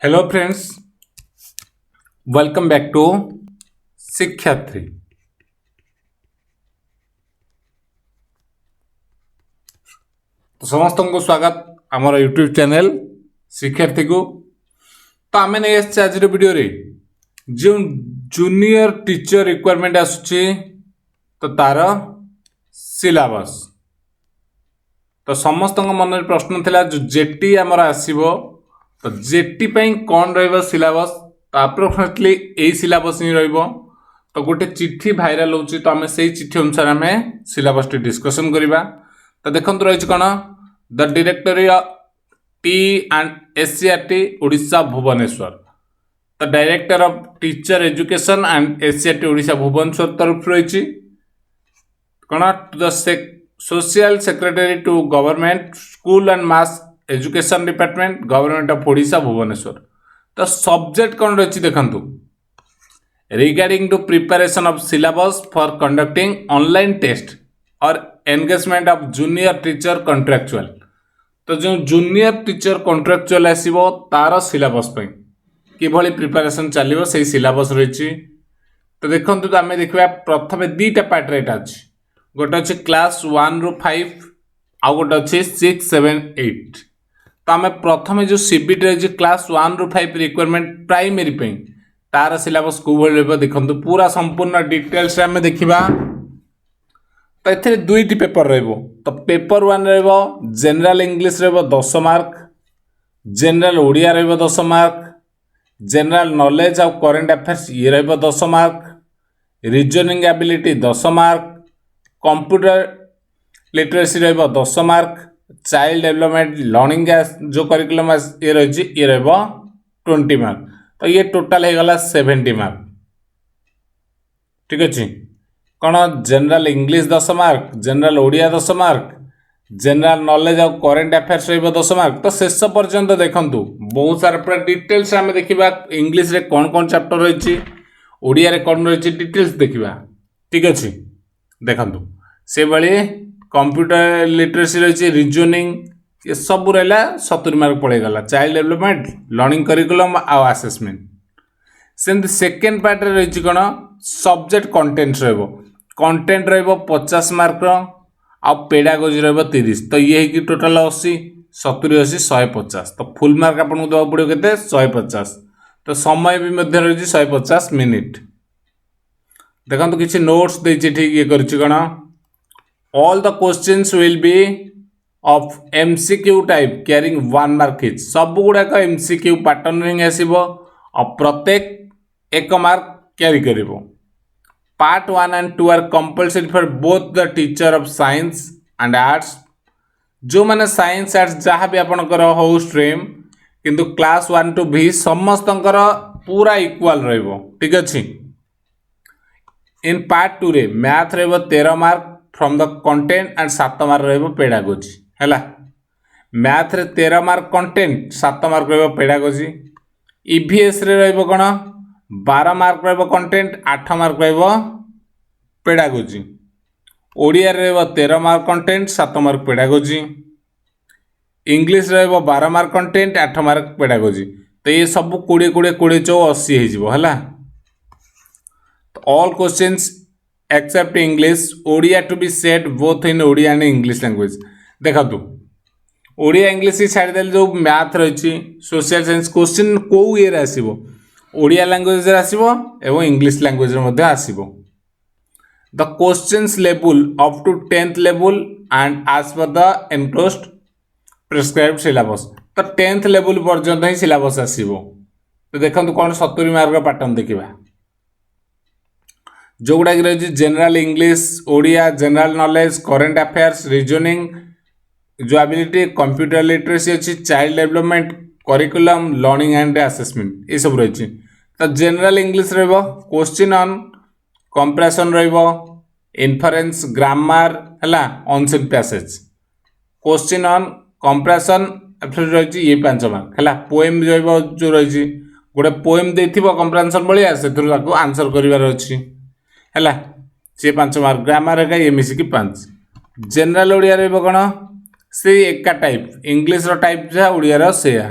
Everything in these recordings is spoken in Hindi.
Hello friends, welcome back to Shiksharthi. तो समस्त को स्वागत आमर यूट्यूब चैनल शिक्षार्थी को। तो आम नहीं आज वीडियो रे जो जूनियर टीचर रिक्वायरमेंट आसुची तो तार सिलेबस। तो समस्त मन में प्रश्न थिला जो जेटी आमर आसीबो तो जेटी पई कौन रहिबो सिलेबस। तो अप्रोक्सीमेटली यही सिलेबस ही रहिबो। तो गोटे चिट्ठी भाइराल होची तो आम से चिट्ठी अनुसार आम सिलेबस टी डिस्कशन करवा। तो देखंतु रही कौन the directory T and SCERT Odisha Bhubaneswar. तो director of teacher education and SCERT Odisha Bhubaneswar तरफ रही कौन to the social secretary to government school and mass education department government of Odisha Bhubaneswar. तो सब्जेक्ट कौन रही देखंतु regarding to preparation of syllabus for conducting online test और engagement of junior teacher contractual. तो जो जूनियर टीचर कॉन्ट्रैक्चुअल आसीबो तार सिलेबस पई किभली प्रिपरेशन चलिबो सेही सिलेबस रही। तो देखंतु तो आमे देखबा प्रथमे दीटा पार्ट रेट अछि। गोटे अछि क्लास 1 रु 5 आ गोटे अछि 6 7 8। तो आमे प्रथमे जो सीबीटी रही क्लास 1 रु 5 रिक्वायरमेंट प्राइमरी पई तार सिलेबस को भली देखंतु पूरा संपूर्ण डिटेल्स रे आमे देखिबा। तो एथे दुईटी पेपर रहइबो। तो पेपर 1 रहइबो जनरल इंग्लिश रहइबो 10 मार्क, जनरल ओडिया रहइबो 10 mark, general knowledge of current affairs ये रहइबो 10 mark, reasoning ability 10 mark, computer literacy रहइबो 10 मार्क, चाइल्ड डेवलपमेंट लर्निंग जो करिकुलम ये रही ये रहइबो 20 मार्क। तो ये टोटाल हो गला 70 मार्क। ठीक अच्छे कौन general English 10 mark, general Odia 10 mark, general knowledge of current affairs रहिबो 10 मार्क। तो शेष पर्यंत देखंतु बहुत सारा पूरा डिटेल्स आमे देखिबा इंग्लिश रे कौन कौन चैप्टर रही ओडिया रे कौन रही डिटेल्स देखिबा। ठीक अच्छे देखंतु से भली कंप्यूटर लिटरेसी रही रीजनिंग ये सब रहा 70 मार्क पड़ेगा। चाइल्ड डेवलपमेंट लर्निंग करिकुलम आ असेसमेंट सेमती सेकेंड पार्ट रही कौन सब्जेक्ट कंटेंट रहिबो। कंटेंट रहिबो 50 मार्क आ पेडागोजी रहिबो 30। तो ये कि टोटल 80 70 80 150। तो फुल मार्क आपको देवा पड़ो केते 150। तो समय भी मध्य रही 150 मिनिट। देखो किसी नोट्स देछि ठीक ये करछि कौन all the questions will be of MCQ type carrying 1 mark each. सब गुड़ाक एमसीक्यू पैटर्न रिंग आसीबो और प्रत्येक 1 मार्क कैरी करिवो। Part 1 and 2 are compulsory for both the teacher of science and arts. जो माने साइंस आर्ट्स जहाँ भी आपनकर हो स्ट्रीम किंतु क्लास 1 टू भी समस्तंकर पूरा इक्वल रहिबो। ठीक अछि। इन पार्ट 2 रे मैथ रहिबो 13 mark from the content and 7 mark रहिबो पेडागोजी। हैला मैथ रे 13 मार्क कंटेंट 7 मार्क रहिबो पेडागोजी। ईवीएस रे रहिबो कोन 12 मार्क रहिबो कंटेंट 8 मार्क रहिबो पेडागोजी। ओडिया रे रहिबो 13 mark content 7 mark pedagogy. English रहिबो 12 मार्क कंटेंट 8 मार्क पेडागोजी। तो ये सब 20 20 20 4 80 हे जिवो हैला। तो all questions except English Odia to be set both in Odia and English language. देखा तू ओडिया इंग्लिश छाड़दे जो मैथ रही सोशल साइंस क्वेश्चन कौ ये आसो ओडिया लैंग्वेज आसो एवं इंग्लिश लैंग्वेज आसो। The questions level up to 10th level and as per the enclosed prescribed syllabus. तो 10th लेवल पर्यंत ही सिलेबस आसो। तो देखो कौन 70 मार्क पैटर्न देखा जो गुड़ा रही general English Odia general knowledge current affairs reasoning जो एबिलिटी कंप्यूटर लिटरेसी अच्छी child development curriculum learning and assessment ये सब रही। तो जनरल इंग्लिश रहिबो क्वेश्चन ऑन कंप्रेशन रहिबो इन्फरेंस ग्रामर हैला unseen passage question on comprehension रही ये 5 मार्क हैला। पोएम रहिबो जो रही गोटे पोएम देथिबो कंप्रेशन भलिया सेथुर आंसर करिवार अछि हैला से 5 मार्क ग्रामर है ये मिसिकी 5। जनरल ओडिया रहिबो कोन से एका टाइप इंग्लिश रो टाइप जहा ओडिया रो सेया।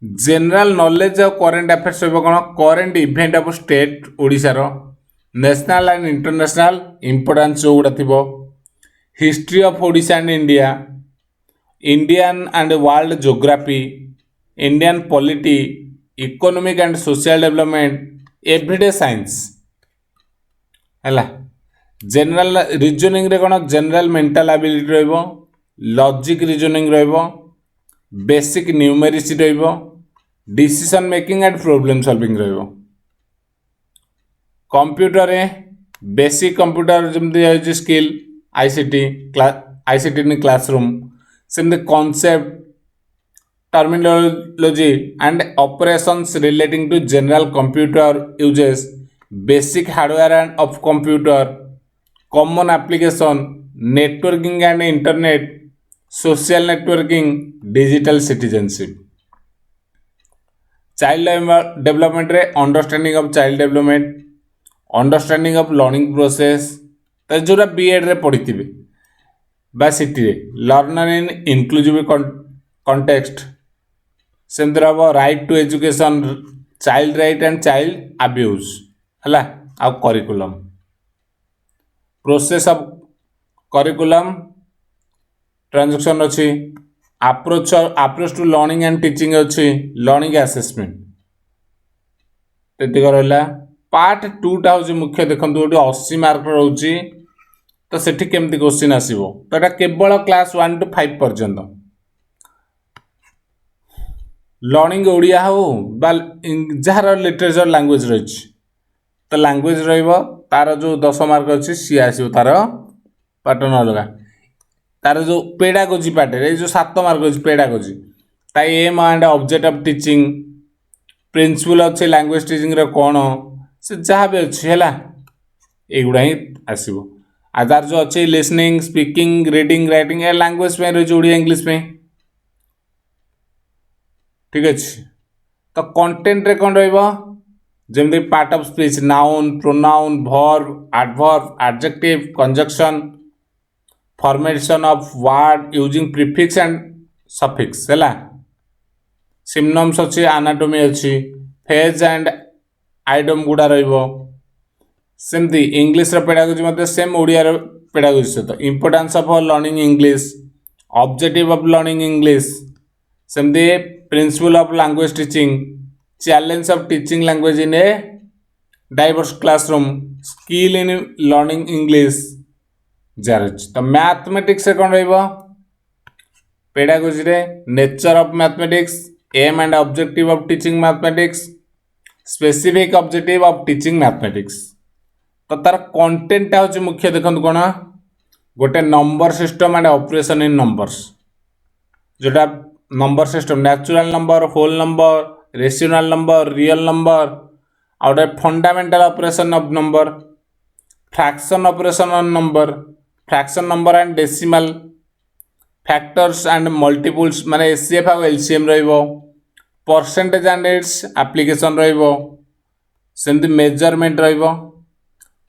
जेनराल नॉलेज और करेंट अफेयर्स रहिबो कोन current event of state Odisha रो नेशनल एंड इंटरनेशनल इंपोर्टेंस जो गुड़ा थिबो history of Odisha and India Indian and world geography Indian polity economic and social development everyday science हैला जनरल रीजनिंग रे कोन जनरल मेंटल एबिलिटी रहइबो लॉजिक रीजनिंग रहइबो बेसिक न्यूमेरिसी रहइबो decision making and problem solving रहइबो कंप्यूटर रे बेसिक कंप्यूटर जमती स्किल आईसीटी इन क्लासरूम सेमती concept terminology and operations relating to general computer usages basic hardware and of computer common application networking and internet social networking digital citizenship child development रे understanding of child development understanding of learning process तो जोरा बीएड रे पढ़ी बा सिटी रे लर्नर इन इनक्लूसिव कॉन्टेक्स्ट सेमती रहा right to education child right and child abuse है आ curriculum process of curriculum transaction अच्छी approach to learning and teaching अच्छी लर्निंग असेसमेंट तेतिक रहा पार्ट 2टा हूँ मुख्य देखो गोटे 80 मार्क रोचे तो सेठी केमती क्वेश्चन आसीबो तो एटा केवल क्लास 1 to 5 पर्यंत लर्निंग ओडिया हो बा जार लिटरेचर लैंग्वेज रही तो लैंग्वेज रहिबो तार जो 10 मार्क अच्छी सी आसीबो तार पैटर्न अलग तार जो पेडागोजी पार्ट रे जो 7 मार्क अच्छी पेडागोजी ताई aim and object of teaching principle अच्छे लैंग्वेज टीचिंग रे कोन से जहाँ भी अच्छी है युड़ा ही आसो आधार जो अच्छे listening speaking reading writing a language में रही ओडिया इंग्लिश में ठीक अच्छे तो कंटेंट रे कौन रमती part of speech noun pronoun verb adverb adjective conjunction formation of word using prefix and suffix है सिम्पटम्स अच्छी एनाटॉमी अच्छी फेज एंड आइटम गुड़ा रमती इंग्लीश पेडागोजी मतलब सेम ओडिया पेडागोजी सहित importance of learning English objective of learning English सेमती principle of language teaching challenge of teaching language in a diverse classroom skill in learning English जार तो मैथमेटिक्स कौन पेडागोजी रे nature of mathematics aim and objective of teaching mathematics specific objective of teaching mathematics तो तार कंटेंट हूँ मुख्य देखो कौन गोटे number system and operation in numbers जोटा number system natural number whole number rational number real number आउटे fundamental operation of number fraction operation on number fraction number and decimal factors and multiples माने एचसीएफ और एलसीएम रहिबो परसेंटेज एंड इट्स एप्लिकेशन रहिबो सेमती मेजरमेंट रहिबो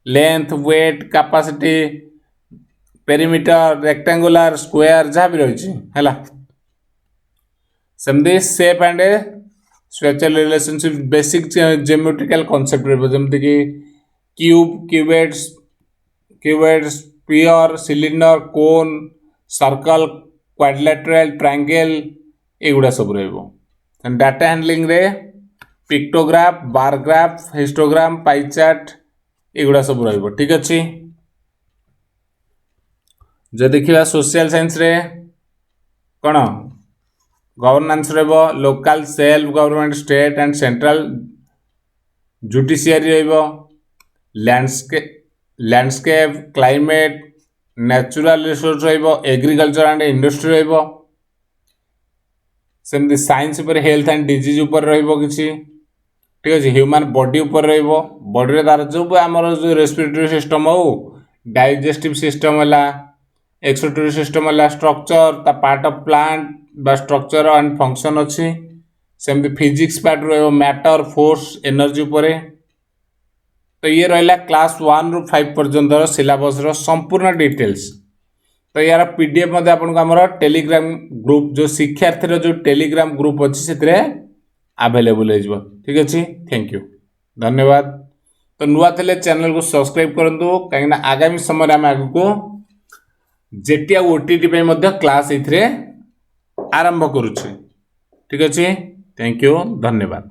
length weight capacity perimeter rectangular square जहाँ भी रही है सेमती shape and spatial relationship basic geometrical concept रहिबो जमती कि cube cuboids sphere cylinder cone circle quadrilateral triangle एगुड़ा सब रहिबो डाटा हैंडलिंग रे pictograph bar graph histogram pie chart एगुड़ा सब रहिबो ठीक अच्छी जो देखिबा सोशल साइंस रे कौन गवर्नेंस रहिबो local self government state and central judiciary रहिबो लैंडस्केप क्लाइमेट नेचुरल रिसोर्स रहिबो एग्रीकल्चर एंड इंडस्ट्री रहिबो सेमती साइंस पर हेल्थ एंड डिजीज ऊपर रहिबो किछि ठीक अच्छे ह्यूमन बॉडी ऊपर रहिबो बॉडी रे तार जो आमर जो रेस्पिरेटरी सिस्टम हो डाइजेस्टिव सिस्टम है एक्सक्रीटरी सिस्टम है स्ट्रक्चर ता पार्ट ऑफ प्लांट बा स्ट्रक्चर एंड फंक्शन अच्छी सेमती फिजिक्स पार्ट रहिबो मैटर फोर्स एनर्जी ऊपर तो ये रहा क्लास 1 ରୁ 5 पर्यंत सिलेबस संपूर्ण डिटेल्स तो यार पीडीएफ आपको आमर टेलीग्राम ग्रुप जो शिक्षार्थी जो टेलीग्राम ग्रुप अच्छी से आवेलेबल हो। ठीक अच्छे, थैंक यू, धन्यवाद। तो नुआ थे चैनल को सब्सक्राइब करूँ कहीं आगामी समय आम आग को जेटी ओटीटी क्लास ये आरंभ करुचे। ठीक अच्छे, थैंक यू, धन्यवाद।